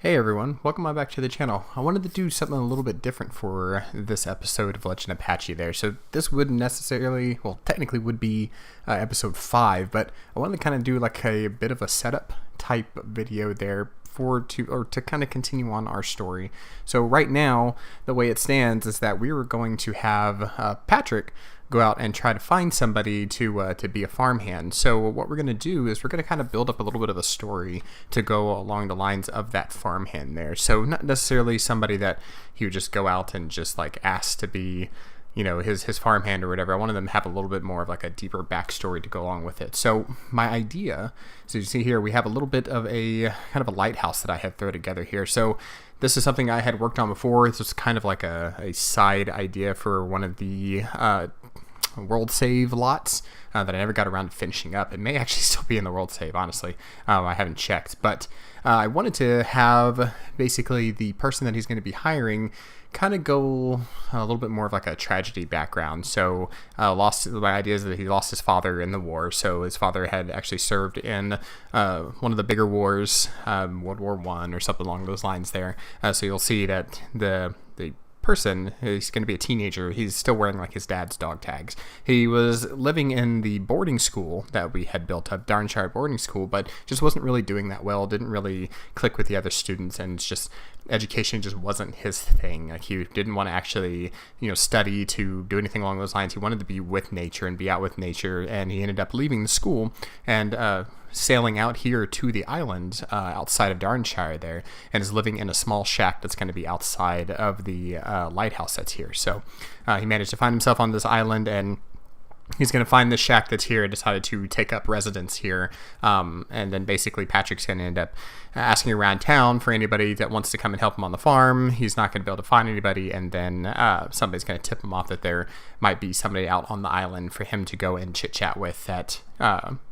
Hey everyone, welcome back to the channel. I wanted to do something a little bit different for this episode of Legend of Patchy there. So this wouldn't necessarily, well technically would be episode 5, but I wanted to kind of do like a bit of a setup type video there to kind of continue on our story. So right now, the way it stands is that we were going to have Patrick go out and try to find somebody to be a farmhand. So what we're going to do is we're going to kind of build up a little bit of a story to go along the lines of that farmhand there. So not necessarily somebody that he would just go out and just like ask to be, you know, his farmhand or whatever. I wanted them to have a little bit more of like a deeper backstory to go along with it. So my idea, so you see here, we have a little bit of a kind of a lighthouse that I had thrown together here. So this is something I had worked on before. This was kind of like a side idea for one of the world save lots that I never got around to finishing up. It may actually still be in the world save, honestly. I haven't checked, but I wanted to have basically the person that he's going to be hiring kind of go a little bit more of like a tragedy background. So my idea is that he lost his father in the war. So his father had actually served in one of the bigger wars, World War I or something along those lines there. So you'll see that the person, he's going to be a teenager, he's still wearing like his dad's dog tags. He was living in the boarding school that we had built up, Darrenshire boarding school, but just wasn't really doing that well, didn't really click with the other students, and it's just education just wasn't his thing. Like he didn't want to actually, study to do anything along those lines. He wanted to be with nature and be out with nature, and he ended up leaving the school and sailing out here to the island outside of Darrenshire there, and is living in a small shack that's going to be outside of the lighthouse that's here. So he managed to find himself on this island, and he's going to find this shack that's here and decided to take up residence here. And then basically Patrick's going to end up asking around town for anybody that wants to come and help him on the farm. He's not going to be able to find anybody, and then somebody's going to tip him off that there might be somebody out on the island for him to go and chit-chat with that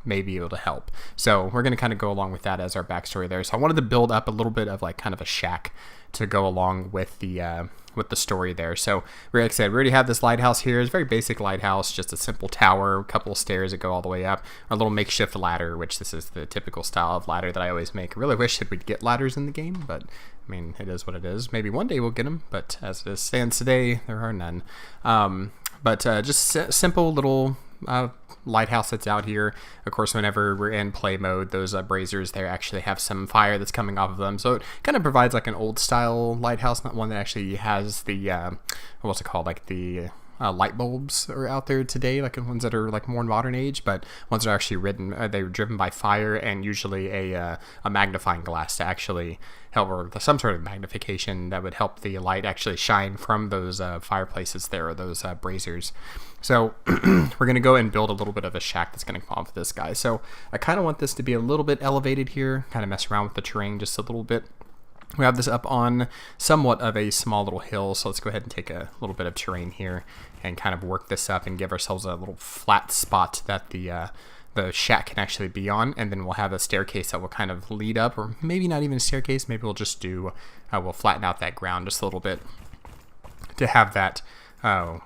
may be able to help. So we're going to kind of go along with that as our backstory there. So I wanted to build up a little bit of like kind of a shack to go along with the story there. So like I said, we already have this lighthouse here. It's a very basic lighthouse, just a simple tower, a couple of stairs that go all the way up, our little makeshift ladder, which this is the typical style of ladder that I always make. I really wish that we'd get ladders in the game, but I mean, it is what it is. Maybe one day we'll get them, but as it stands today, there are none. But just simple little lighthouse that's out here. Of course, whenever we're in play mode, those braziers there actually have some fire that's coming off of them, so it kind of provides like an old style lighthouse, not one that actually has the what's it called, like the light bulbs are out there today, like ones that are like more modern age, but ones that are actually they were driven by fire, and usually a magnifying glass to actually help, or some sort of magnification that would help the light actually shine from those fireplaces there, or those braziers. So we're going to go and build a little bit of a shack that's going to come off of this guy. So I kind of want this to be a little bit elevated here, kind of mess around with the terrain just a little bit. We have this up on somewhat of a small little hill, so let's go ahead and take a little bit of terrain here and kind of work this up and give ourselves a little flat spot that the shack can actually be on, and then we'll have a staircase that will kind of lead up, or maybe not even a staircase, maybe we'll just do, we'll flatten out that ground just a little bit to have that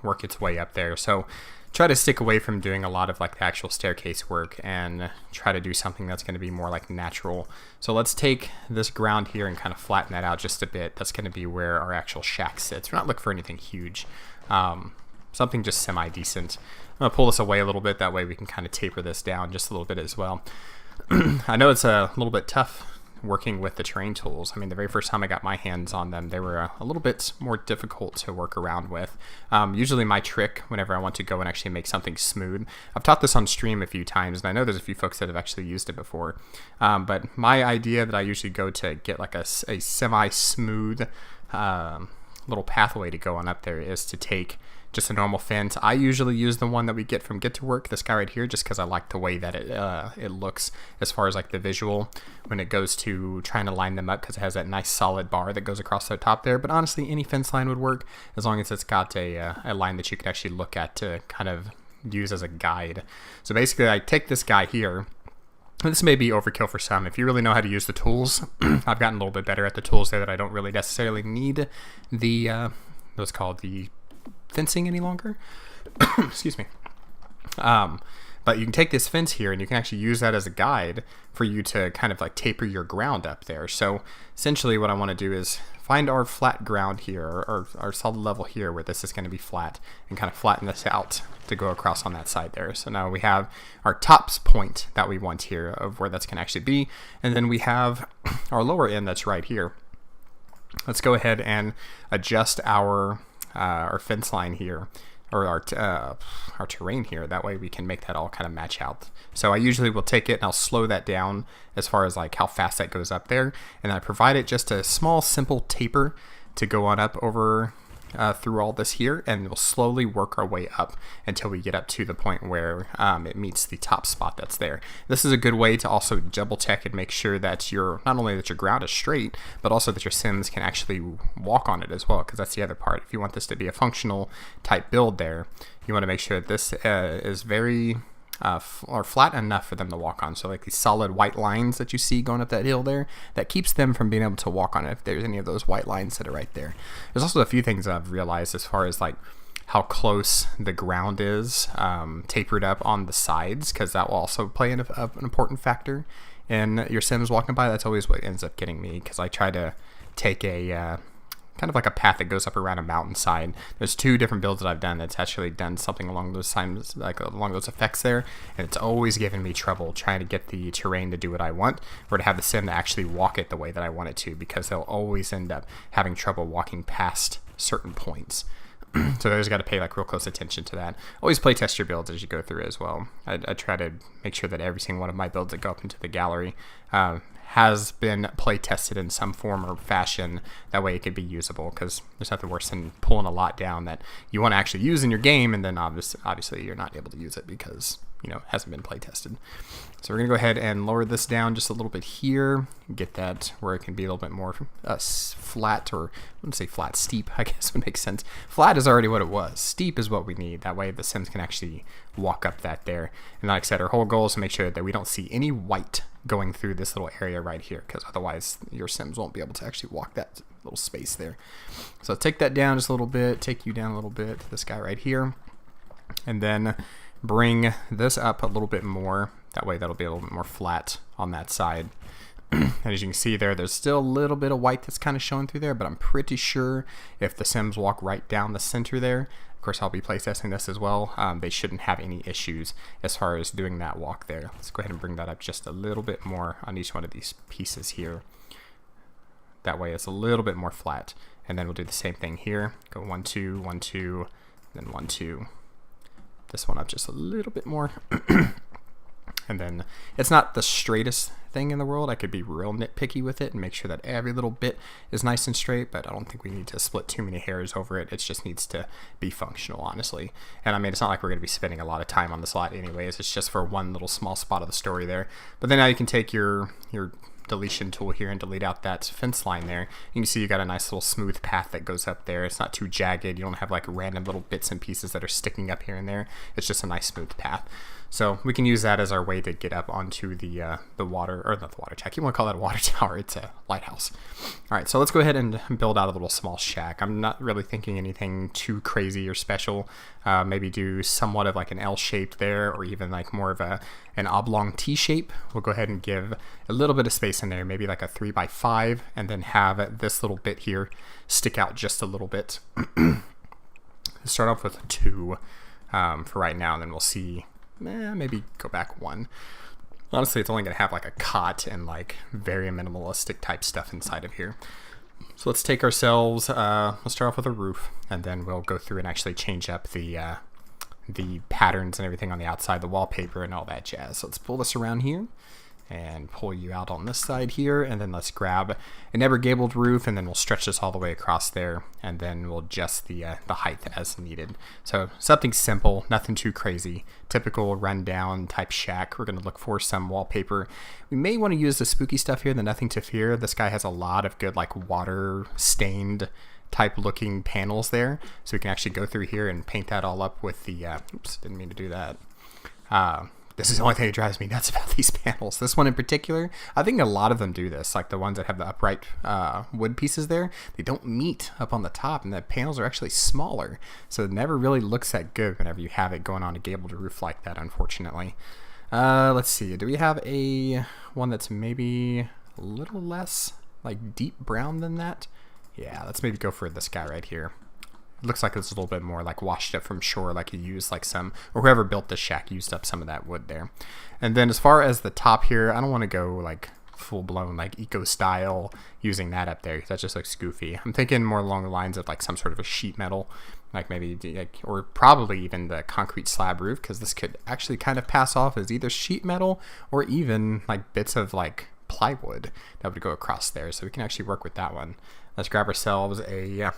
work its way up there. So try to stick away from doing a lot of like the actual staircase work and try to do something that's going to be more like natural. So let's take this ground here and kind of flatten that out just a bit. That's going to be where our actual shack sits. We're not looking for anything huge, something just semi-decent. I'm going to pull this away a little bit, that way we can kind of taper this down just a little bit as well. I know it's a little bit tough working with the terrain tools. I mean, the very first time I got my hands on them, they were a little bit more difficult to work around with. Usually my trick whenever I want to go and actually make something smooth, I've taught this on stream a few times, and I know there's a few folks that have actually used it before, but my idea that I usually go to get like a semi-smooth little pathway to go on up there is to take just a normal fence. I usually use the one that we get from Get to Work, this guy right here, just because I like the way that it looks as far as like the visual when it goes to trying to line them up, because it has that nice solid bar that goes across the top there. But honestly, any fence line would work as long as it's got a line that you can actually look at to kind of use as a guide. So basically, I take this guy here. This may be overkill for some. If you really know how to use the tools, I've gotten a little bit better at the tools there, that I don't really necessarily need the what's called the fencing any longer. Excuse me. But you can take this fence here and you can actually use that as a guide for you to kind of like taper your ground up there. So essentially what I want to do is find our flat ground here, or our solid level here where this is going to be flat, and kind of flatten this out to go across on that side there. So now we have our tops point that we want here of where that's going to actually be, and then we have our lower end that's right here. Let's go ahead and adjust our fence line here, or our terrain here. That way we can make that all kind of match out. So I usually will take it and I'll slow that down as far as like how fast that goes up there, and I provide it just a small simple taper to go on up over through all this here, and we'll slowly work our way up until we get up to the point where it meets the top spot that's there. This is a good way to also double check and make sure that not only that your ground is straight, but also that your Sims can actually walk on it as well, because that's the other part. If you want this to be a functional type build there, you want to make sure that this is very or flat enough for them to walk on. So like these solid white lines that you see going up that hill there, that keeps them from being able to walk on it if there's any of those white lines that are right there. There's also a few things I've realized as far as like how close the ground is tapered up on the sides, because that will also play an important factor in your Sims walking by. That's always what ends up getting me, because I try to take a kind of like a path that goes up around a mountainside. There's 2 different builds that I've done that's actually done something along those times, like along those effects there, and it's always given me trouble trying to get the terrain to do what I want, or to have the Sim to actually walk it the way that I want it to, because they'll always end up having trouble walking past certain points. So there's got to pay like real close attention to that. Always play test your builds as you go through as well. I try to make sure that every single one of my builds that go up into the gallery has been play tested in some form or fashion. That way it could be usable, because there's nothing worse than pulling a lot down that you want to actually use in your game, and then obviously you're not able to use it because it hasn't been play tested. So we're gonna go ahead and lower this down just a little bit here, get that where it can be a little bit more flat, or I wouldn't say flat, steep, I guess would make sense. Flat is already what it was. Steep is what we need. That way the Sims can actually walk up that there. And like I said, our whole goal is to make sure that we don't see any white going through this little area right here, because otherwise your Sims won't be able to actually walk that little space there. So take that down just a little bit, take you down a little bit, this guy right here, and then bring this up a little bit more. That way that'll be a little bit more flat on that side. And as you can see there's still a little bit of white that's kind of showing through there, but I'm pretty sure if the Sims walk right down the center there, of course I'll be playtesting this as well, they shouldn't have any issues as far as doing that walk there. Let's go ahead and bring that up just a little bit more on each one of these pieces here. That way it's a little bit more flat. And then we'll do the same thing here. Go 1, 2, 1, 2, then 1, 2. This one up just a little bit more. And then it's not the straightest thing in the world. I could be real nitpicky with it and make sure that every little bit is nice and straight, but I don't think we need to split too many hairs over it. It just needs to be functional, honestly. And I mean, it's not like we're going to be spending a lot of time on this lot anyways. It's just for one little small spot of the story there. But then now you can take your deletion tool here and delete out that fence line there. You can see you got a nice little smooth path that goes up there. It's not too jagged. You don't have like random little bits and pieces that are sticking up here and there. It's just a nice smooth path. So we can use that as our way to get up onto the water, or not the water tech. You want to call that a water tower. It's a lighthouse. All right, so let's go ahead and build out a little small shack. I'm not really thinking anything too crazy or special. Maybe do somewhat of like an L shape there, or even like more of an oblong T shape. We'll go ahead and give a little bit of space in there, maybe like a 3x5, and then have this little bit here stick out just a little bit. Let's start off with a 2 for right now, and then we'll see. Maybe go back 1. Honestly, it's only going to have like a cot and like very minimalistic type stuff inside of here. So let's take ourselves, let's start off with a roof, and then we'll go through and actually change up the patterns and everything on the outside, the wallpaper and all that jazz. So let's pull this around here and pull you out on this side here, and then let's grab a never gabled roof, and then we'll stretch this all the way across there, and then we'll adjust the height as needed. So something simple, nothing too crazy, typical rundown type shack. We're going to look for some wallpaper. We may want to use the spooky stuff here, the Nothing to Fear. This guy has a lot of good like water stained type looking panels there, so we can actually go through here and paint that all up with the oops, didn't mean to do that. This is the only thing that drives me nuts about these panels. This one in particular, I think a lot of them do this, like the ones that have the upright wood pieces there. They don't meet up on the top, and the panels are actually smaller. So it never really looks that good whenever you have it going on a gabled roof like that, unfortunately. Let's see. Do we have a one that's maybe a little less like deep brown than that? Yeah, let's maybe go for this guy right here. Looks like it's a little bit more like washed up from shore, like you used like some, or whoever built this shack used up some of that wood there. And then as far as the top here, I don't want to go like full blown like eco style using that up there, because that just looks goofy. I'm thinking more along the lines of like some sort of a sheet metal, like maybe like, or probably even the concrete slab roof, because this could actually kind of pass off as either sheet metal or even like bits of like plywood that would go across there. So we can actually work with that one. Let's grab ourselves a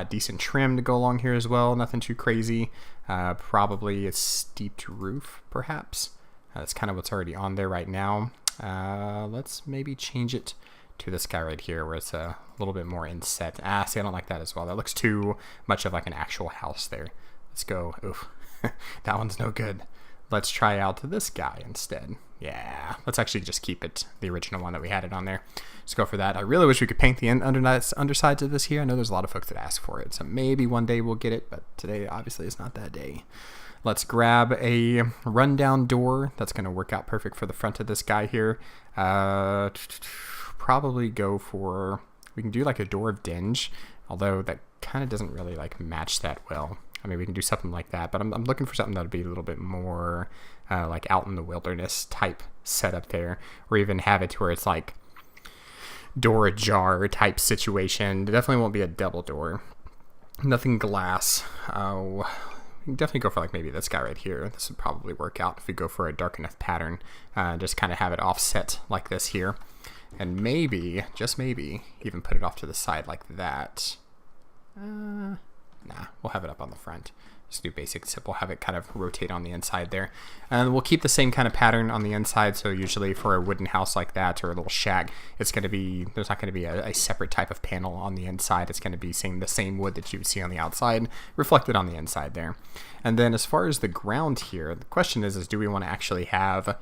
decent trim to go along here as well. Nothing too crazy. Probably a steeped roof, perhaps. That's kind of what's already on there right now. Let's maybe change it to this guy right here, where it's a little bit more inset. See, I don't like that as well. That looks too much of like an actual house there. Let's go. Oof, that one's no good. Let's try out this guy instead. Yeah, let's actually just keep it the original one that we had it on there. Let's go for that. I really wish we could paint the undersides of this here. I know there's a lot of folks that ask for it, so maybe one day we'll get it, but today obviously is not that day. Let's grab a rundown door. That's going to work out perfect for the front of this guy here. Probably go for, we can do like a door of dinge, although that kind of doesn't really like match that well. I mean, we can do something like that, but I'm looking for something that would be a little bit more like out in the wilderness type setup there, or even have it to where it's like door ajar type situation. It definitely won't be a double door. Nothing glass. We can definitely go for like maybe this guy right here. This would probably work out if we go for a dark enough pattern. Just kind of have it offset like this here. And maybe, just maybe, even put it off to the side like that. Nah, we'll have it up on the front. Just do basic simple, have it kind of rotate on the inside there. And we'll keep the same kind of pattern on the inside, so usually for a wooden house like that or a little shack, it's going to be, there's not going to be a separate type of panel on the inside. It's going to be seeing the same wood that you would see on the outside reflected on the inside there. And then as far as the ground here, the question is do we want to actually have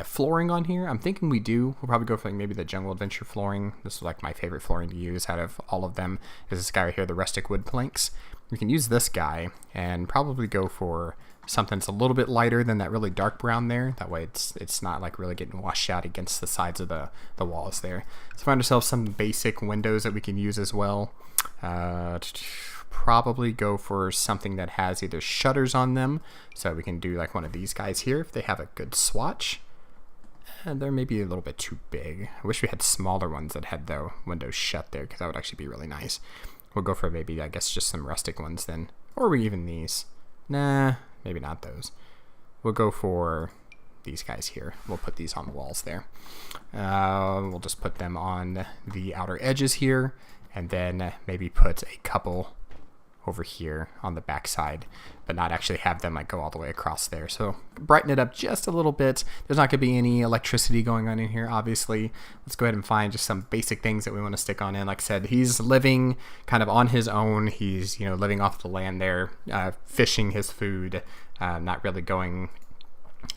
flooring on here? I'm thinking we do. We'll probably go for like maybe the Jungle Adventure flooring. This is like my favorite flooring to use out of all of them, is this guy right here, the rustic wood planks. We can use this guy and probably go for something that's a little bit lighter than that really dark brown there. That way it's not like really getting washed out against the sides of the walls there. So find ourselves some basic windows that we can use as well. Probably go for something that has either shutters on them. So we can do like one of these guys here if they have a good swatch. And they're maybe a little bit too big. I wish we had smaller ones that had the windows shut there, because that would actually be really nice. We'll go for maybe, I guess, just some rustic ones then. Or even these. Nah, maybe not those. We'll go for these guys here. We'll put these on the walls there. We'll just put them on the outer edges here. And then maybe put a couple over here on the back side, but not actually have them like go all the way across there. So brighten it up just a little bit. There's not going to be any electricity going on in here, obviously. Let's go ahead and find just some basic things that we want to stick on in. Like I said, he's living kind of on his own. He's, you know, living off the land there, fishing his food, not really going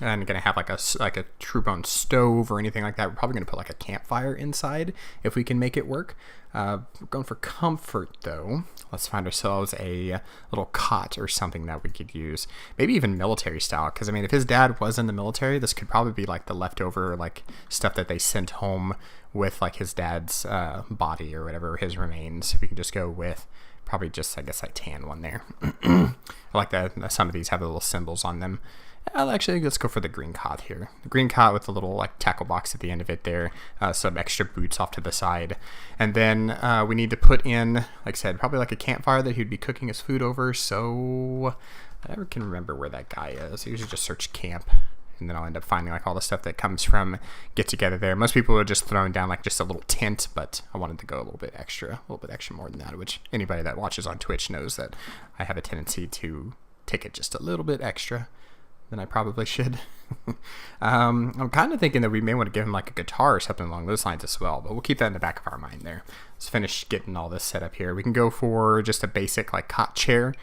and gonna have like a true bone stove or anything like that. We're probably gonna put like a campfire inside if we can make it work. We're going for comfort though. Let's find ourselves a little cot or something that we could use, maybe even military style, because I mean if his dad was in the military, this could probably be like the leftover like stuff that they sent home with like his dad's body or whatever, his remains. We can just go with probably just, I guess, like tan one there. I like that some of these have the little symbols on them. Actually, let's go for the green cot here. The green cot with the little like tackle box at the end of it there. Some extra boots off to the side. And then we need to put in, like I said, probably like a campfire that he'd be cooking his food over. So I never can remember where that guy is. I usually just search camp, and then I'll end up finding like all the stuff that comes from get together there. Most people are just throwing down like just a little tent, but I wanted to go a little bit extra more than that, which anybody that watches on Twitch knows that I have a tendency to take it just a little bit extra than I probably should. I'm kind of thinking that we may want to give him like a guitar or something along those lines as well, but we'll keep that in the back of our mind there. Let's finish getting all this set up here. We can go for just a basic like cot chair.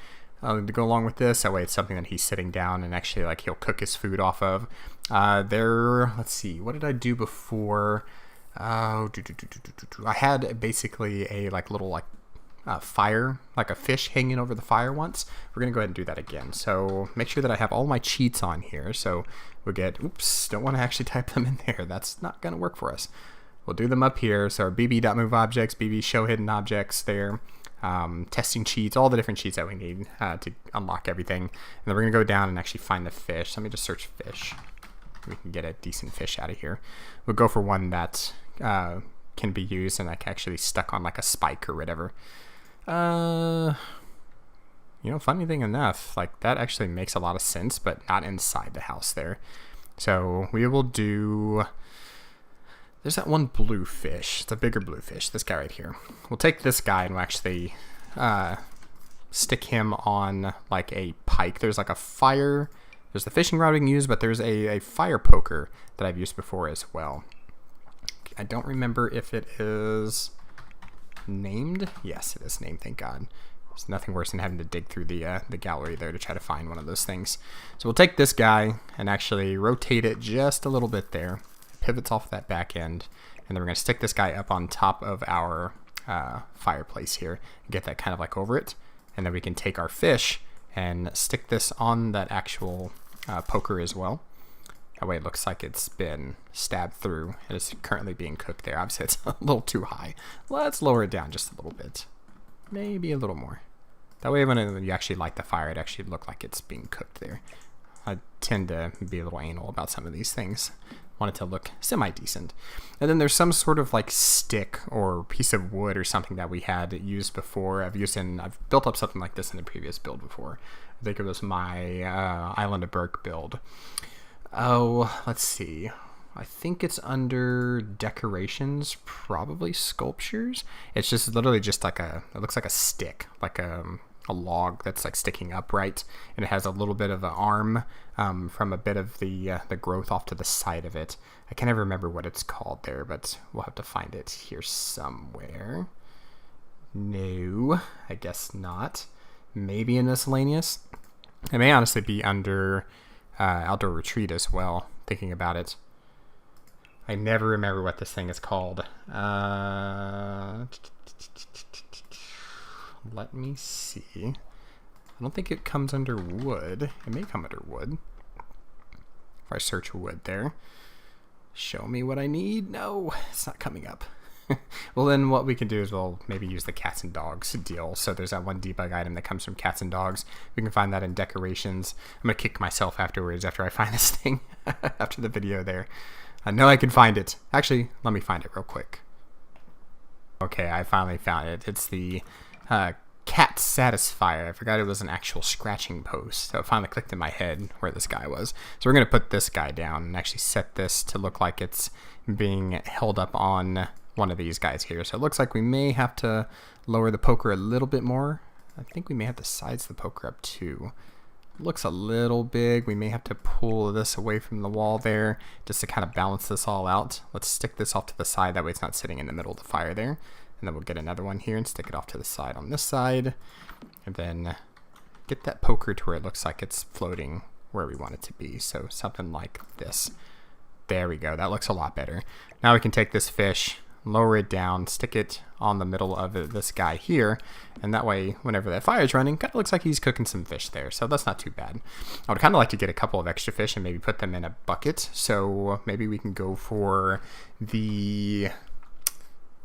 to go along with this. That way it's something that he's sitting down and actually like he'll cook his food off of. Let's see, what did I do before? I had basically a like little like fire, like a fish hanging over the fire once. We're gonna go ahead and do that again. So make sure that I have all my cheats on here. So we'll get, oops, don't want to actually type them in there. That's not gonna work for us. We'll do them up here. So our bb.move objects, bb show hidden objects there, testing cheats, all the different cheats that we need to unlock everything. And then we're gonna go down and actually find the fish. Let me just search fish. We can get a decent fish out of here. We'll go for one that can be used and like actually stuck on like a spike or whatever. You know, funny thing enough, like that actually makes a lot of sense, but not inside the house there. So we will do, there's that one blue fish. It's a bigger blue fish, this guy right here. We'll take this guy and we'll actually stick him on like a pike. There's like a fire, there's the fishing rod we can use, but there's a fire poker that I've used before as well. I don't remember if it is named. Yes, it is named, thank God. There's nothing worse than having to dig through the gallery there to try to find one of those things. So we'll take this guy and actually rotate it just a little bit there. Pivots off that back end. And then we're going to stick this guy up on top of our fireplace here. And get that kind of like over it. And then we can take our fish and stick this on that actual poker as well. That way it looks like it's been stabbed through and it's currently being cooked there. Obviously it's a little too high. Let's lower it down just a little bit. Maybe a little more. That way when you actually light the fire, it actually look like it's being cooked there. I tend to be a little anal about some of these things. Want it to look semi-decent. And then there's some sort of like stick or piece of wood or something that we had used before. I've built up something like this in the previous build before. I think it was my Island of Berk build. Oh, let's see. I think it's under decorations, probably sculptures. It's just literally just like it looks like a stick, like a log that's like sticking upright, and it has a little bit of an arm from a bit of the growth off to the side of it. I can't ever remember what it's called there, but we'll have to find it here somewhere. No, I guess not. Maybe in miscellaneous. It may honestly be under outdoor retreat as well, thinking about it. I never remember what this thing is called. Let me see. I don't think it comes under wood. It may come under wood. If I search wood there. Show me what I need. No, it's not coming up. Well, then what we can do is we'll maybe use the cats and dogs deal. So there's that one debug item that comes from cats and dogs. We can find that in decorations. I'm going to kick myself afterwards after I find this thing. After the video there. I know I can find it. Actually, let me find it real quick. Okay, I finally found it. It's the cat satisfier. I forgot it was an actual scratching post. So it finally clicked in my head where this guy was. So we're going to put this guy down and actually set this to look like it's being held up on one of these guys here. So it looks like we may have to lower the poker a little bit more. I think we may have to size the poker up too. It looks a little big. We may have to pull this away from the wall there just to kind of balance this all out. Let's stick this off to the side. That way it's not sitting in the middle of the fire there. And then we'll get another one here and stick it off to the side on this side. And then get that poker to where it looks like it's floating where we want it to be. So something like this. There we go. That looks a lot better. Now we can take this fish, lower it down, stick it on the middle of this guy here, and that way whenever that fire is running, kind of looks like he's cooking some fish there, so that's not too bad. I would kind of like to get a couple of extra fish and maybe put them in a bucket, so maybe we can go for the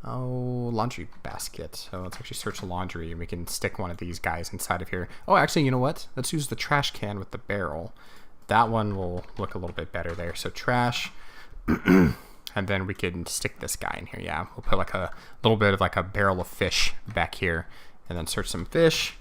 laundry basket. So let's actually search the laundry and we can stick one of these guys inside of here. Oh, actually, you know what? Let's use the trash can with the barrel. That one will look a little bit better there. So trash. And then we can stick this guy in here. Yeah, we'll put like a little bit of like a barrel of fish back here and then search some fish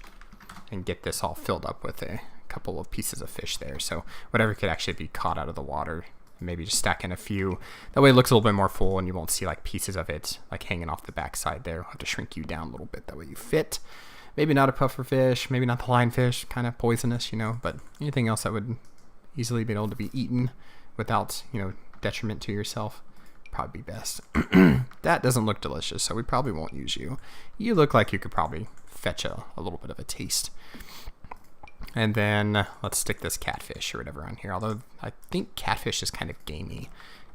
and get this all filled up with a couple of pieces of fish there. So whatever could actually be caught out of the water, maybe just stack in a few. That way it looks a little bit more full and you won't see like pieces of it like hanging off the backside there. I'll have to shrink you down a little bit. That way you fit. Maybe not a puffer fish, maybe not the lionfish, kind of poisonous, you know, but anything else that would easily be able to be eaten without, you know, detriment to yourself. Probably be best. That doesn't look delicious, so we probably won't use you. You look like you could probably fetch a little bit of a taste. And then let's stick this catfish or whatever on here. Although I think catfish is kind of gamey.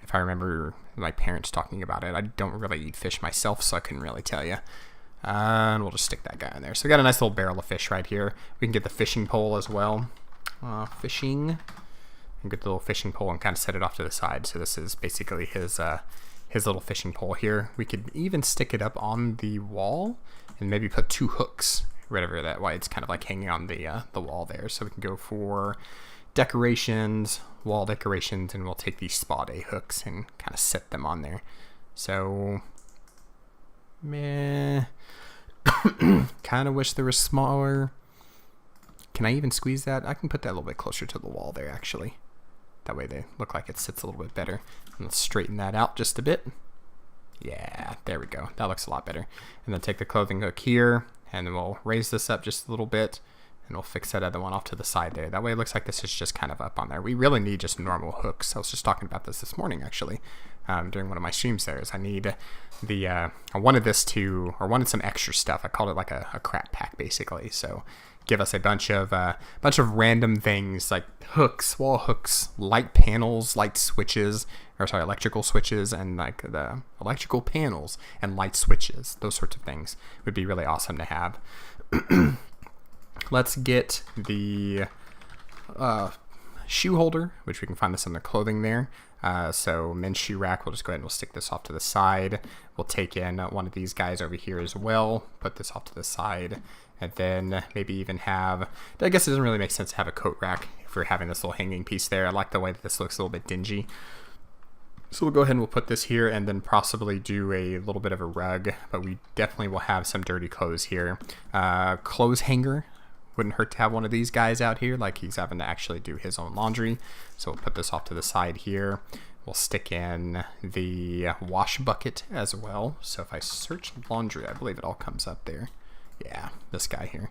If I remember my parents talking about it. I don't really eat fish myself, so I couldn't really tell you. And we'll just stick that guy in there. So we got a nice little barrel of fish right here. We can get the fishing pole as well. Fishing. And get the little fishing pole and kind of set it off to the side. So this is basically his little fishing pole here. We could even stick it up on the wall and maybe put 2 hooks. Whatever that way, it's kind of like hanging on the wall there. So we can go for decorations, wall decorations, and we'll take these spa day hooks and kind of set them on there. So, meh. Kind of wish they were smaller. Can I even squeeze that? I can put that a little bit closer to the wall there, actually. That way they look like it sits a little bit better. And let's straighten that out just a bit. Yeah, there we go. That looks a lot better. And then take the clothing hook here. And then we'll raise this up just a little bit, and we'll fix that other one off to the side there. That way it looks like this is just kind of up on there. We really need just normal hooks. I was just talking about this morning, actually, during one of my streams there. Is I need I wanted some extra stuff. I called it like a crap pack, basically. So give us a bunch of random things like hooks, wall hooks, light panels, light switches, electrical switches, and like the electrical panels and light switches. Those sorts of things would be really awesome to have. Let's get the shoe holder, which we can find this in the clothing there. So men's shoe rack, we'll just go ahead and we'll stick this off to the side. We'll take in one of these guys over here as well, put this off to the side, and then maybe even have, I guess it doesn't really make sense to have a coat rack if we're having this little hanging piece there. I like the way that this looks a little bit dingy. So we'll go ahead and we'll put this here and then possibly do a little bit of a rug, but we definitely will have some dirty clothes here. Clothes hanger. Wouldn't hurt to have one of these guys out here, like he's having to actually do his own laundry. So we'll put this off to the side here. We'll stick in the wash bucket as well. So if I search laundry, I believe it all comes up there. Yeah, this guy here.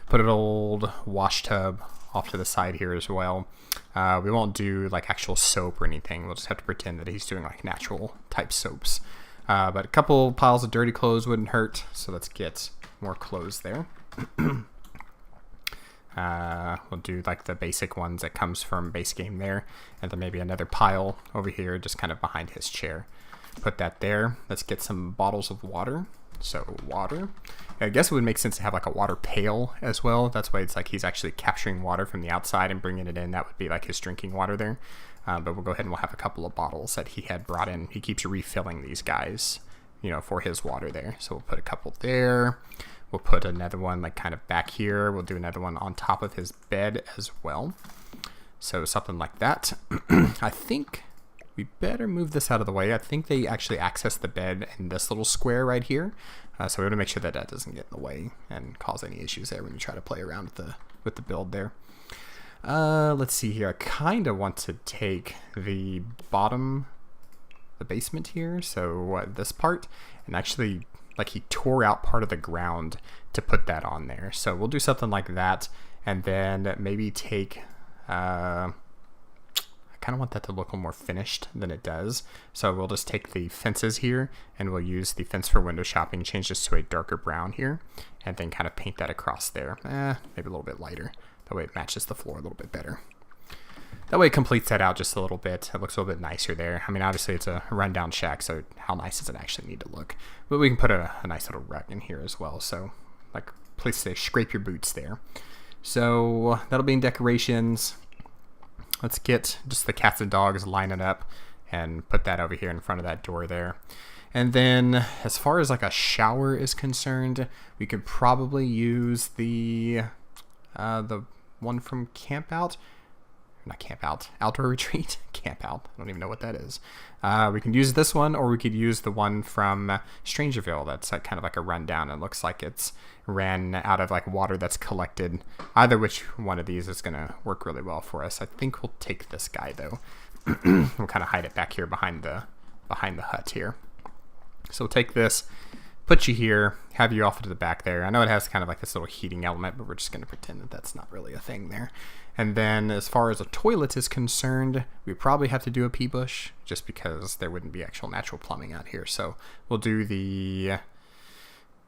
Put an old wash tub off to the side here as well. We won't do like actual soap or anything. We'll just have to pretend that he's doing like natural type soaps. But a couple piles of dirty clothes wouldn't hurt. So let's get more clothes there. We'll do like the basic ones that comes from base game there, and then maybe another pile over here just kind of behind his chair. Put that there. Let's get some bottles of water. So water. I guess it would make sense to have like a water pail as well. That's why it's like he's actually capturing water from the outside and bringing it in. That would be like his drinking water there. But we'll go ahead and we'll have a couple of bottles that he had brought in. He keeps refilling these guys, for his water there. So we'll put a couple there. We'll put another one like kind of back here. We'll do another one on top of his bed as well. So something like that. I think we better move this out of the way. I think they actually access the bed in this little square right here. So we want to make sure that that doesn't get in the way and cause any issues there when you try to play around with the build there. Let's see here. I kind of want to take the basement here. So this part, and actually like he tore out part of the ground to put that on there. So we'll do something like that, and then maybe take I kind of want that to look a little more finished than it does. So we'll just take the fences here and we'll use the fence for window shopping, change this to a darker brown here, and then kind of paint that across there. Maybe a little bit lighter. That way it matches the floor a little bit better. That way it completes that out just a little bit. It looks a little bit nicer there. I mean, obviously it's a rundown shack, so how nice does it actually need to look? But we can put a nice little rug in here as well. So like place to scrape your boots there. So that'll be in decorations. Let's get just the cats and dogs lining up and put that over here in front of that door there. And then as far as like a shower is concerned, we could probably use the one from Outdoor Retreat. Camp Out. I don't even know what that is. We can use this one, or we could use the one from Strangerville. That's like kind of like a rundown. It looks like it's ran out of like water that's collected. Either which one of these is going to work really well for us. I think we'll take this guy though. We'll kind of hide it back here behind the hut here. So we'll take this, put you here, have you off to the back there. I know it has kind of like this little heating element, but we're just going to pretend that that's not really a thing there. And then as far as a toilet is concerned, we probably have to do a pee bush just because there wouldn't be actual natural plumbing out here. So we'll do the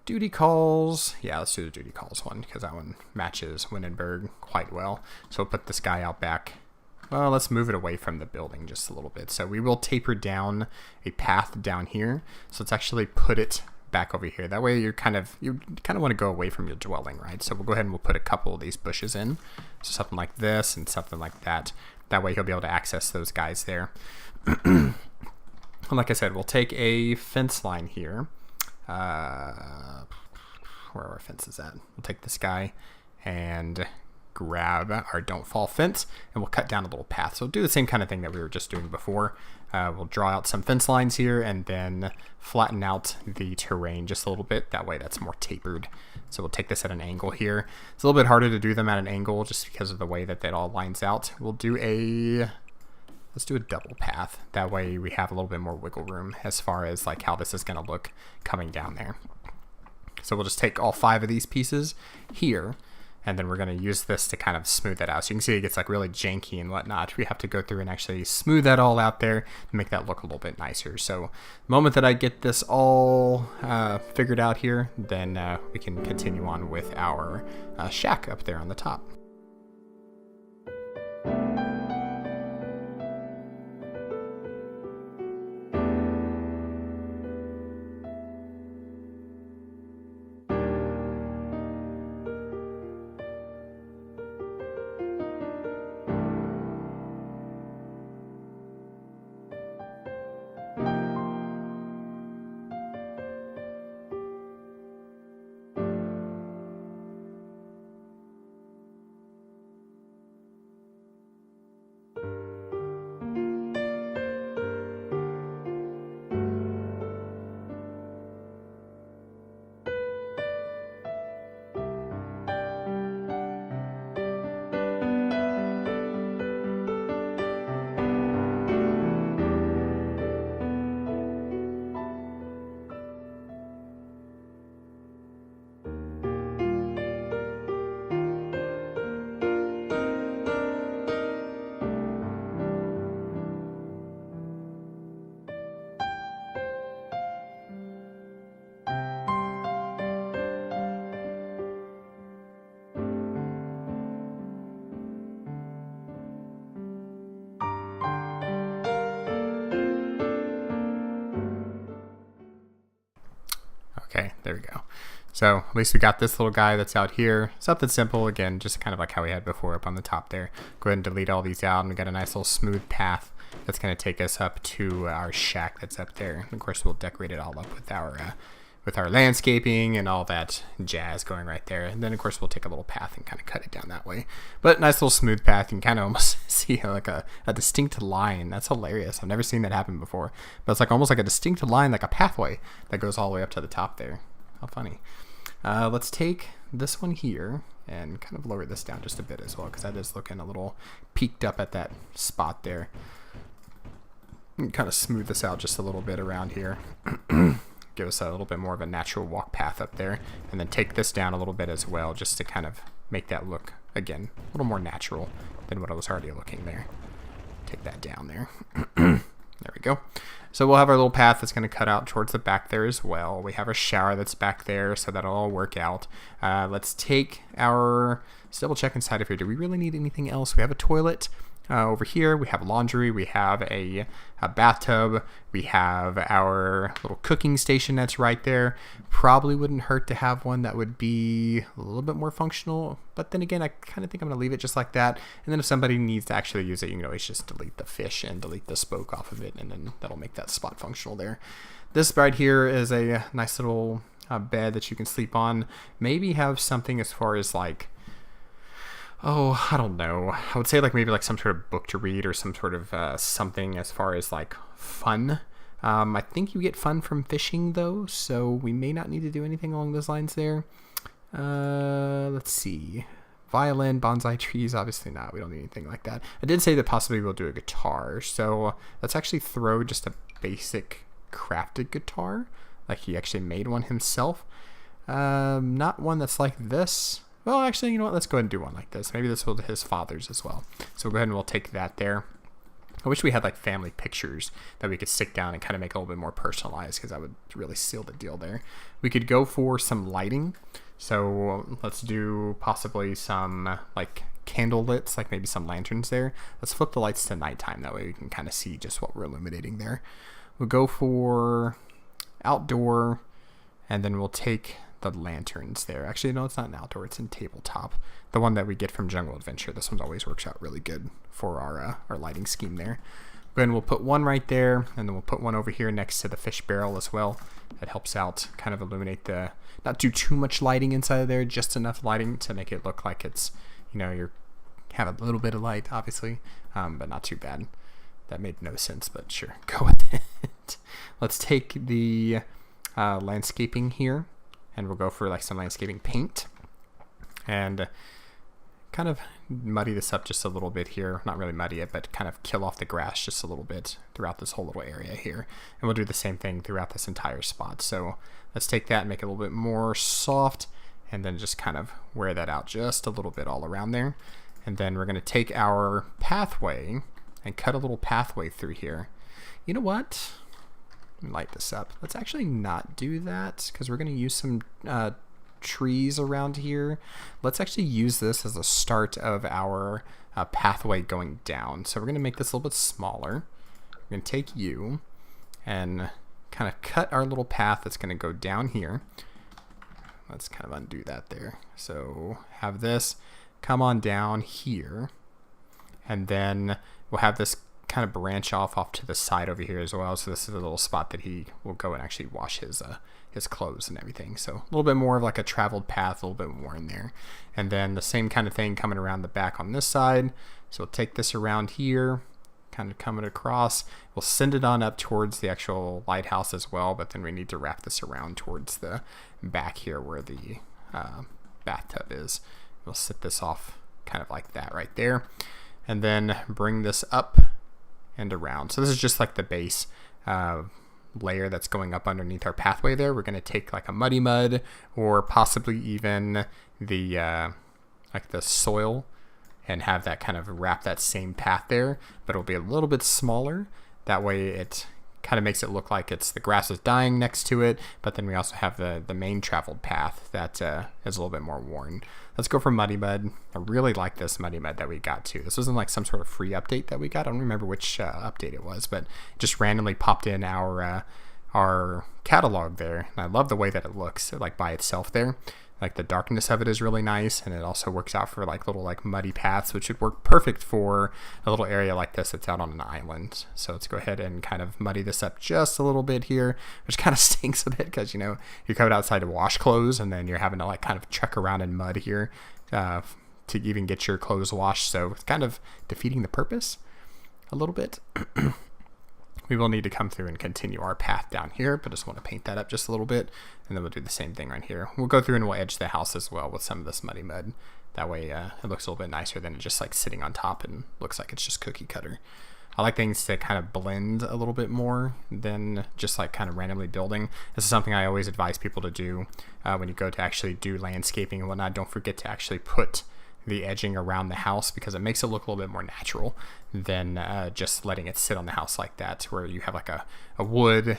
Duty calls. Yeah, let's do the duty calls one because that one matches Windenburg quite well. So we'll put this guy out back. Well, let's move it away from the building just a little bit. So we will taper down a path down here. So let's actually put it back over here. That way you kind of want to go away from your dwelling, right? So we'll go ahead and we'll put a couple of these bushes in. So something like this and something like that. That way he'll be able to access those guys there. And like I said, we'll take a fence line here. Where are our fences at? We'll take this guy and grab our don't fall fence, and we'll cut down a little path. So we'll do the same kind of thing that we were just doing before. We'll draw out some fence lines here and then flatten out the terrain just a little bit. That way that's more tapered. So we'll take this at an angle here. It's a little bit harder to do them at an angle just because of the way that all lines out. We'll do let's do a double path. That way we have a little bit more wiggle room as far as like how this is going to look coming down there. So we'll just take all 5 of these pieces here, and then we're going to use this to kind of smooth that out. So you can see it gets like really janky and whatnot. We have to go through and actually smooth that all out there and make that look a little bit nicer. So the moment that I get this all figured out here, then we can continue on with our shack up there on the top. Okay, there we go. So at least we got this little guy that's out here. Something simple, again, just kind of like how we had before up on the top there. Go ahead and delete all these out, and we got a nice little smooth path that's going to take us up to our shack that's up there. And of course, we'll decorate it all up with our landscaping and all that jazz going right there. And then, of course, we'll take a little path and kind of cut it down that way. But nice little smooth path. You can kind of almost see like a distinct line. That's hilarious. I've never seen that happen before. But it's like almost like a distinct line, like a pathway that goes all the way up to the top there. How funny. Let's take this one here and kind of lower this down just a bit as well, because that is looking a little peaked up at that spot there. And kind of smooth this out just a little bit around here. Give us a little bit more of a natural walk path up there, and then take this down a little bit as well, just to kind of make that look, again, a little more natural than what I was already looking there. Take that down there. There we go. So we'll have our little path that's going to cut out towards the back there as well. We have our shower that's back there, so that'll all work out. Let's take let's double check inside of here. Do we really need anything else? We have a toilet. Over here we have laundry, we have a bathtub, we have our little cooking station that's right there. Probably wouldn't hurt to have one that would be a little bit more functional, but then again, I kind of think I'm going to leave it just like that, and then if somebody needs to actually use it, you can always just delete the fish and delete the spoke off of it, and then that'll make that spot functional there. This right here is a nice little bed that you can sleep on. Maybe have something as far as like, oh, I don't know. I would say like maybe like some sort of book to read, or some sort of something as far as like fun. I think you get fun from fishing though, so we may not need to do anything along those lines there. Let's see. Violin, bonsai trees, obviously not. We don't need anything like that. I did say that possibly we'll do a guitar, so let's actually throw just a basic crafted guitar. Like he actually made one himself. Not one that's like this. Well, actually, you know what? Let's go ahead and do one like this. Maybe this will be his father's as well. So we'll go ahead and we'll take that there. I wish we had like family pictures that we could stick down and kind of make it a little bit more personalized, because that would really seal the deal there. We could go for some lighting. So let's do possibly some like candle lits, like maybe some lanterns there. Let's flip the lights to nighttime. That way we can kind of see just what we're illuminating there. We'll go for outdoor, and then we'll take the lanterns there. Actually, no, it's not an outdoor. It's in tabletop. The one that we get from Jungle Adventure. This one always works out really good for our lighting scheme there. Then we'll put one right there, and then we'll put one over here next to the fish barrel as well. That helps out kind of illuminate the, not do too much lighting inside of there, just enough lighting to make it look like it's, you know, you're have a little bit of light, obviously, but not too bad. That made no sense, but sure, go with it. Let's take the landscaping here, and we'll go for like some landscaping paint, and kind of muddy this up just a little bit here. Not really muddy it, but kind of kill off the grass just a little bit throughout this whole little area here. And we'll do the same thing throughout this entire spot. So let's take that and make it a little bit more soft, and then just kind of wear that out just a little bit all around there. And then we're going to take our pathway and cut a little pathway through here. You know what? Let me light this up. Let's actually not do that, because we're going to use some trees around here. Let's actually use this as a start of our pathway going down. So we're going to make this a little bit smaller. We're going to take you and kind of cut our little path that's going to go down here. Let's kind of undo that there. So have this come on down here, and then we'll have this kind of branch off to the side over here as well. So this is a little spot that he will go and actually wash his clothes and everything. So a little bit more of like a traveled path, a little bit more in there. And then the same kind of thing coming around the back on this side. So we'll take this around here, kind of coming across. We'll send it on up towards the actual lighthouse as well, but then we need to wrap this around towards the back here where the bathtub is. We'll set this off kind of like that right there, and then bring this up and around. So this is just like the base layer that's going up underneath our pathway there. We're going to take like a muddy mud, or possibly even the like the soil, and have that kind of wrap that same path there, but it'll be a little bit smaller. That way it kind of makes it look like it's the grass is dying next to it, but then we also have the main traveled path that is a little bit more worn. Let's go for muddy mud. I really like this muddy mud that we got too. This wasn't like some sort of free update that we got. I don't remember which update it was, but it just randomly popped in our catalog there. And I love the way that it looks like by itself there. Like the darkness of it is really nice, and it also works out for like little like muddy paths, which would work perfect for a little area like this that's out on an island. So let's go ahead and kind of muddy this up just a little bit here, which kind of stinks a bit because, you know, you're coming outside to wash clothes, and then you're having to like kind of trek around in mud here to even get your clothes washed. So it's kind of defeating the purpose a little bit. We will need to come through and continue our path down here, but just want to paint that up just a little bit, and then we'll do the same thing right here. We'll go through and we'll edge the house as well with some of this muddy mud. That way it looks a little bit nicer than it just like sitting on top and looks like it's just cookie cutter. I like things to kind of blend a little bit more than just like kind of randomly building. This is something I always advise people to do when you go to actually do landscaping and whatnot. Don't forget to actually put the edging around the house, because it makes it look a little bit more natural than just letting it sit on the house like that, where you have like a wood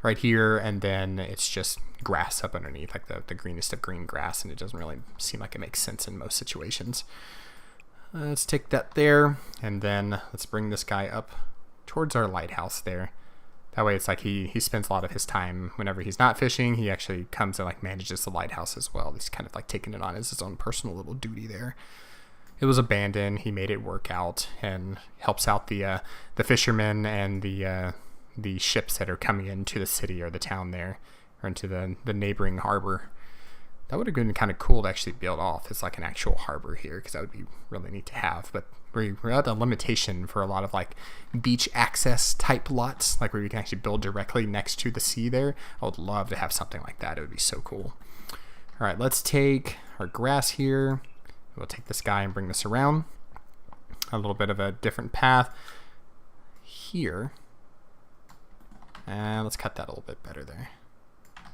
right here, and then it's just grass up underneath, like the greenest of green grass, and it doesn't really seem like it makes sense in most situations. Let's take that there, and then let's bring this guy up towards our lighthouse there. That way it's like he spends a lot of his time whenever he's not fishing. He actually comes and like manages the lighthouse as well. He's kind of like taking it on as his own personal little duty there. It was abandoned. He made it work out and helps out the fishermen and the ships that are coming into the city or the town there, or into the neighboring harbor. That would have been kind of cool to actually build off as like an actual harbor here, because that would be really neat to have. But we're at a limitation for a lot of like beach access type lots, like where you can actually build directly next to the sea there. I would love to have something like that. It would be so cool. All right, let's take our grass here. We'll take this guy and bring this around. A little bit of a different path here. And let's cut that a little bit better there.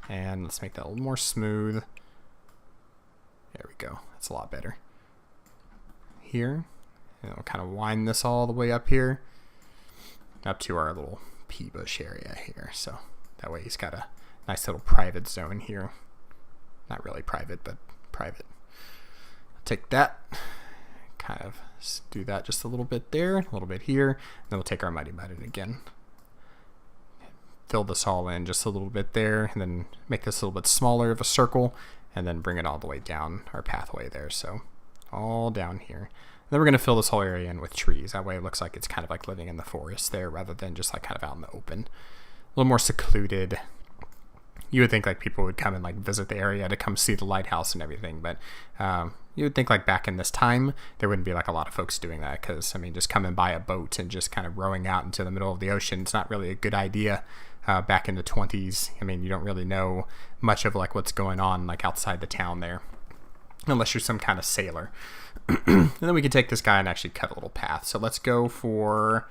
And let's make that a little more smooth. There we go. That's a lot better. Here. And we'll kind of wind this all the way up here. up to our little pea bush area here. So that way he's got a nice little private zone here. Not really private, but private. Take that, kind of do that just a little bit there, a little bit here, and then we'll take our muddy mud again. Fill this all in just a little bit there, and then make this a little bit smaller of a circle, and then bring it all the way down our pathway there. So all down here. And then we're going to fill this whole area in with trees. That way it looks like it's kind of like living in the forest there rather than just like kind of out in the open. A little more secluded. You would think like people would come and like visit the area to come see the lighthouse and everything, but you would think like back in this time there wouldn't be like a lot of folks doing that, because I mean just coming by a boat and just kind of rowing out into the middle of the ocean, it's not really a good idea. Back in the 20s, I mean you don't really know much of like what's going on like outside the town there, unless you're some kind of sailor. And then we can take this guy and actually cut a little path. So let's go for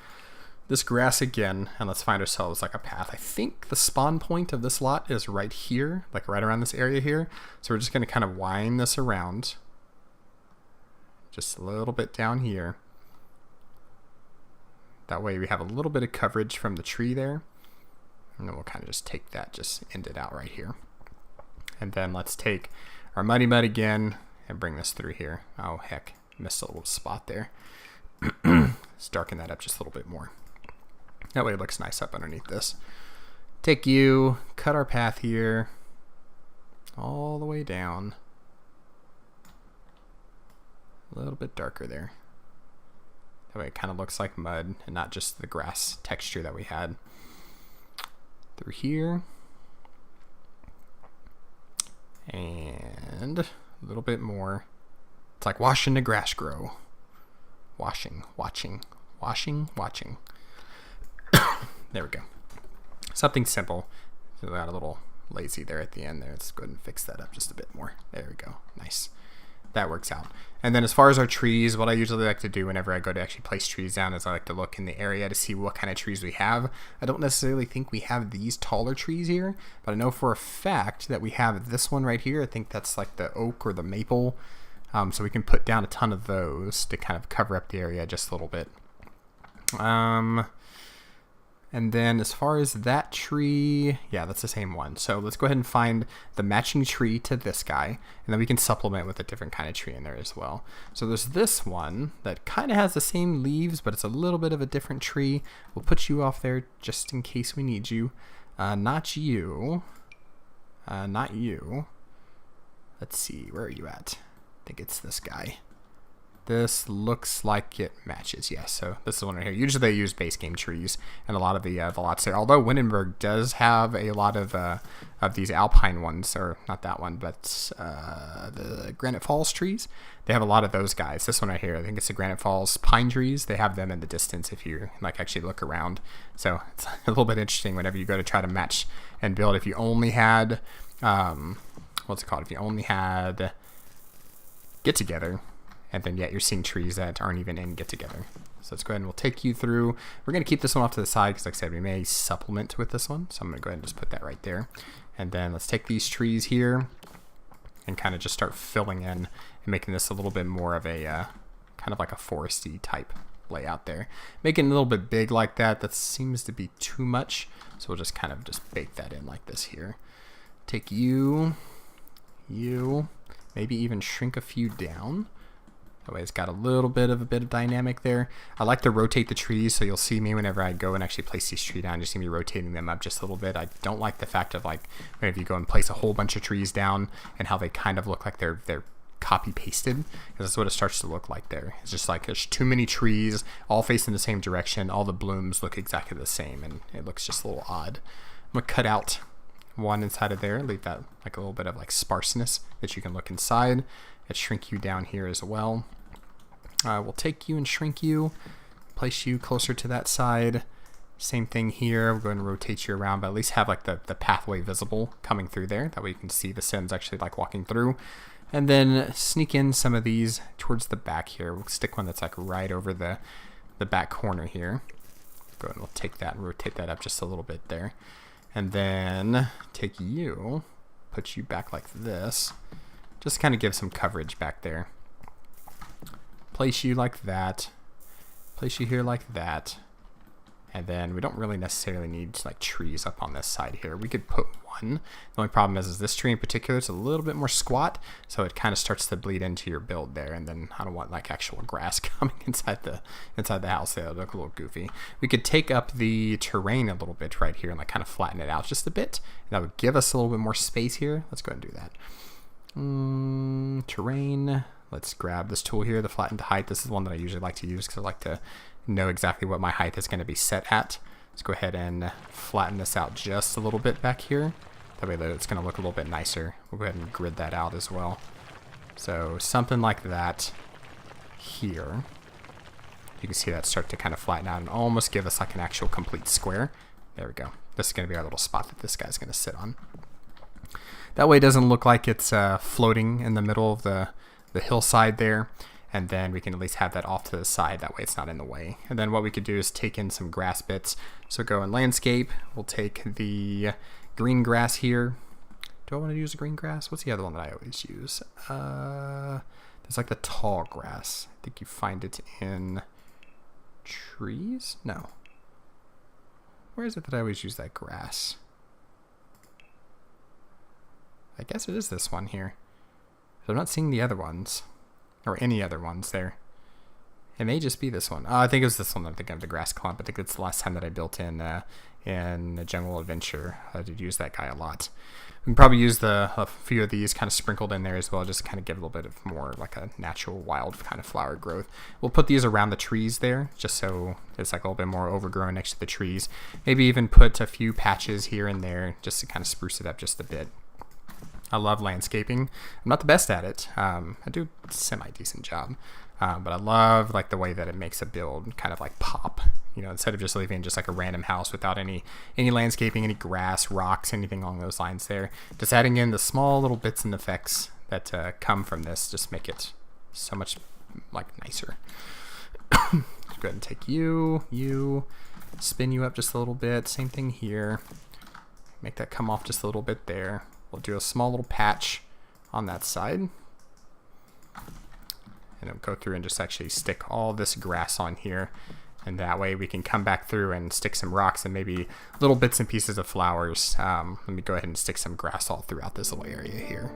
this grass again, and let's find ourselves like a path. I think the spawn point of this lot is right here, like right around this area here. So we're just going to kind of wind this around just a little bit down here. That way we have a little bit of coverage from the tree there. And then we'll kind of just take that, just end it out right here. And then let's take our muddy mud again and bring this through here. Oh heck, missed a little spot there. Let's darken that up just a little bit more. That way it looks nice up underneath this. Take you, cut our path here, all the way down. A little bit darker there. That way it kind of looks like mud and not just the grass texture that we had. Through here. And a little bit more. It's like watching the grass grow. Watching. There we go. Something simple. So we got a little lazy there at the end there. Let's go ahead and fix that up just a bit more. There we go. Nice. That works out. And then as far as our trees, what I usually like to do whenever I go to actually place trees down is I like to look in the area to see what kind of trees we have. I don't necessarily think we have these taller trees here, but I know for a fact that we have this one right here. I think that's like the oak or the maple. So we can put down a ton of those to kind of cover up the area just a little bit. And then as far as that tree, yeah, that's the same one. So let's go ahead and find the matching tree to this guy, and then we can supplement with a different kind of tree in there as well. So there's this one that kind of has the same leaves, but it's a little bit of a different tree. We'll put you off there just in case we need you. Not you. Not you. Let's see, where are you at? I think it's this guy. This looks like it matches, yes. So this is one right here. Usually they use base game trees and a lot of the lots there. Although Windenburg does have a lot of these alpine ones, or not that one, but the Granite Falls trees. They have a lot of those guys. This one right here, I think it's the Granite Falls pine trees. They have them in the distance if you like actually look around. So it's a little bit interesting whenever you go to try to match and build. If you only had, what's it called? If you only had Get Together, and then yet you're seeing trees that aren't even in Get Together. So let's go ahead and we'll take you through. We're going to keep this one off to the side because like I said, we may supplement with this one. So I'm going to go ahead and just put that right there. And then let's take these trees here and kind of just start filling in and making this a little bit more of a kind of like a foresty type layout there. Making it a little bit big like that. That seems to be too much. So we'll just kind of just bake that in like this here. Take you, maybe even shrink a few down. That way it's got a bit of dynamic there. I like to rotate the trees, so you'll see me whenever I go and actually place these trees down, you see me rotating them up just a little bit. I don't like the fact of like whenever you go and place a whole bunch of trees down and how they kind of look like they're copy pasted, because that's what it starts to look like there. It's just like there's too many trees all facing the same direction. All the blooms look exactly the same, and it looks just a little odd. I'm gonna cut out one inside of there, leave that like a little bit of like sparseness that you can look inside. Let's shrink you down here as well. We'll take you and shrink you, place you closer to that side. Same thing here. We'll go ahead and rotate you around, but at least have like the pathway visible coming through there. That way you can see the Sims actually like walking through. And then sneak in some of these towards the back here. We'll stick one that's like right over the back corner here. Go ahead and we'll take that and rotate that up just a little bit there. And then take you, put you back like this. Just kind of give some coverage back there. Place you like that. Place you here like that. And then we don't really necessarily need like trees up on this side here. We could put one. The only problem is this tree in particular is a little bit more squat, so it kind of starts to bleed into your build there. And then I don't want like actual grass coming inside the house. That would look a little goofy. We could take up the terrain a little bit right here and like kind of flatten it out just a bit. And that would give us a little bit more space here. Let's go ahead and do that. Terrain. Let's grab this tool here, the flattened height. This is one that I usually like to use because I like to know exactly what my height is going to be set at. Let's go ahead and flatten this out just a little bit back here. That way it's going to look a little bit nicer. We'll go ahead and grid that out as well. So something like that here. You can see that start to kind of flatten out and almost give us like an actual complete square. There we go. This is going to be our little spot that this guy's going to sit on. That way it doesn't look like it's floating in the middle of the hillside there. And then we can at least have that off to the side. That way it's not in the way. And then what we could do is take in some grass bits. So go in landscape. We'll take the green grass here. Do I want to use the green grass? What's the other one that I always use? There's like the tall grass. I think you find it in trees? No. Where is it that I always use that grass? I guess it is this one here. So I'm not seeing the other ones. Or any other ones there. It may just be this one. Oh, I think it was this one. I'm thinking of the grass clump. I think it's the last time that I built in the Jungle Adventure. I did use that guy a lot. We can probably use a few of these kind of sprinkled in there as well, just to kind of give a little bit of more like a natural wild kind of flower growth. We'll put these around the trees there, just so it's like a little bit more overgrown next to the trees. Maybe even put a few patches here and there, just to kind of spruce it up just a bit. I love landscaping. I'm not the best at it. I do a semi-decent job. But I love like the way that it makes a build kind of like pop. You know, instead of just leaving just like a random house without any landscaping, any grass, rocks, anything along those lines there. Just adding in the small little bits and effects that come from this just make it so much like nicer. Go ahead and take you, spin you up just a little bit. Same thing here. Make that come off just a little bit there. We'll do a small little patch on that side. And then go through and just actually stick all this grass on here. And that way we can come back through and stick some rocks and maybe little bits and pieces of flowers. Let me go ahead and stick some grass all throughout this little area here.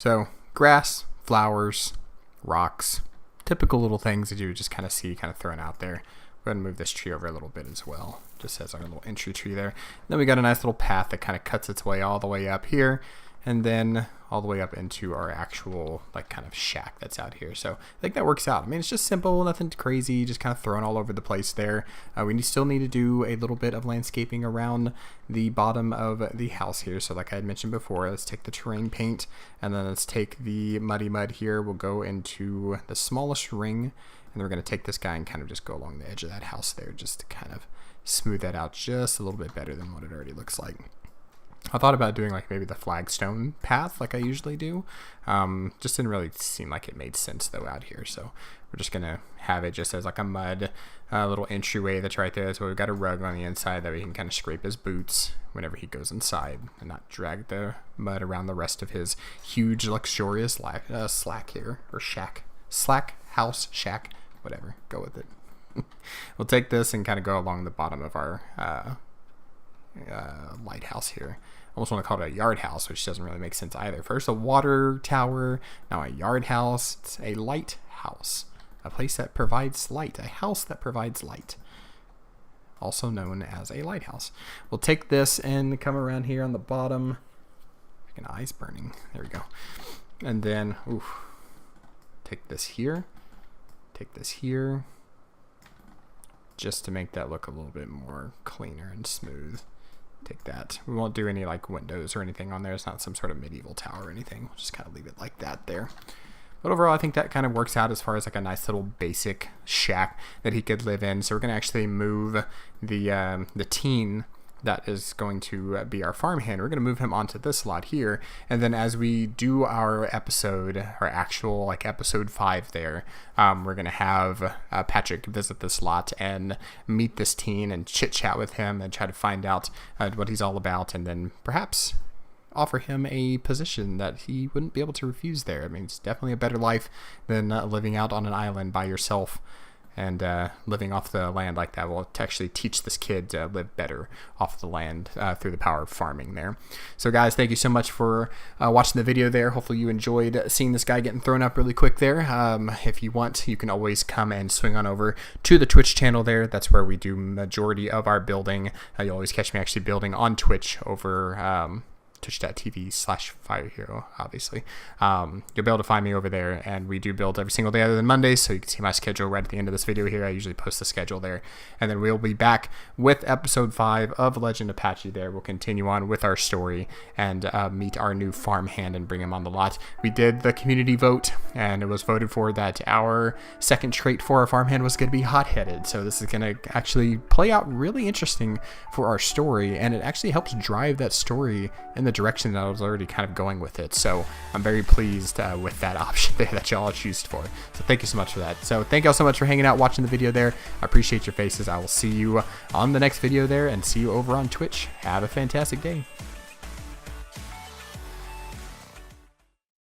So grass, flowers, rocks, typical little things that you would just kind of see kind of thrown out there. Go ahead and move this tree over a little bit as well, just as our little entry tree there. Then we got a nice little path that kind of cuts its way all the way up here, and then all the way up into our actual like kind of shack that's out here. So I think that works out. I mean, it's just simple, nothing crazy, just kind of thrown all over the place there. We still need to do a little bit of landscaping around the bottom of the house here. So like I had mentioned before, let's take the terrain paint, and then let's take the muddy mud here. We'll go into the smallest ring, and then we're going to take this guy and kind of just go along the edge of that house there, just to kind of smooth that out just a little bit better than what it already looks like. I thought about doing like maybe the flagstone path like I usually do. Just didn't really seem like it made sense though out here. So we're just going to have it just as like a mud little entryway that's right there. So we've got a rug on the inside that we can kind of scrape his boots whenever he goes inside and not drag the mud around the rest of his huge luxurious slack here, or house, shack, whatever, go with it. We'll take this and kind of go along the bottom of our lighthouse here. I almost want to call it a yard house, which doesn't really make sense either. First a water tower, now a yard house. It's a lighthouse, a place that provides light, a house that provides light, also known as a lighthouse. We'll take this and come around here on the bottom. Freaking eyes burning. There we go. And then take this here, just to make that look a little bit more cleaner and smooth. Take that. We won't do any like windows or anything on there. It's not some sort of medieval tower or anything. We'll just kind of leave it like that there. But overall, I think that kind of works out as far as like a nice little basic shack that he could live in. So we're going to actually move the teen that is going to be our farmhand. We're going to move him onto this lot here. And then as we do our episode, our actual like episode 5 there, we're going to have Patchy visit this lot and meet this teen and chit chat with him and try to find out what he's all about, and then perhaps offer him a position that he wouldn't be able to refuse there. I mean, it's definitely a better life than living out on an island by yourself. And living off the land like that will actually teach this kid to live better off the land through the power of farming there. So guys, thank you so much for watching the video there. Hopefully you enjoyed seeing this guy getting thrown up really quick there. If you want, you can always come and swing on over to the Twitch channel there. That's where we do majority of our building. You'll always catch me actually building on Twitch over twitch.tv/firehero, obviously. You'll be able to find me over there, and we do build every single day other than Mondays, so you can see my schedule right at the end of this video here. I usually post the schedule there, and then we'll be back with episode 5 of Legend of Patchy there. We'll continue on with our story and meet our new farmhand and bring him on the lot. We did the community vote, and it was voted for that our second trait for our farmhand was going to be hot-headed, so this is going to actually play out really interesting for our story, and it actually helps drive that story in the direction that I was already kind of going with it. So I'm very pleased with that option there that y'all choose for. So thank you so much for that. So thank y'all so much for hanging out, watching the video there. I appreciate your faces. I will see you on the next video there, and see you over on Twitch. Have a fantastic day.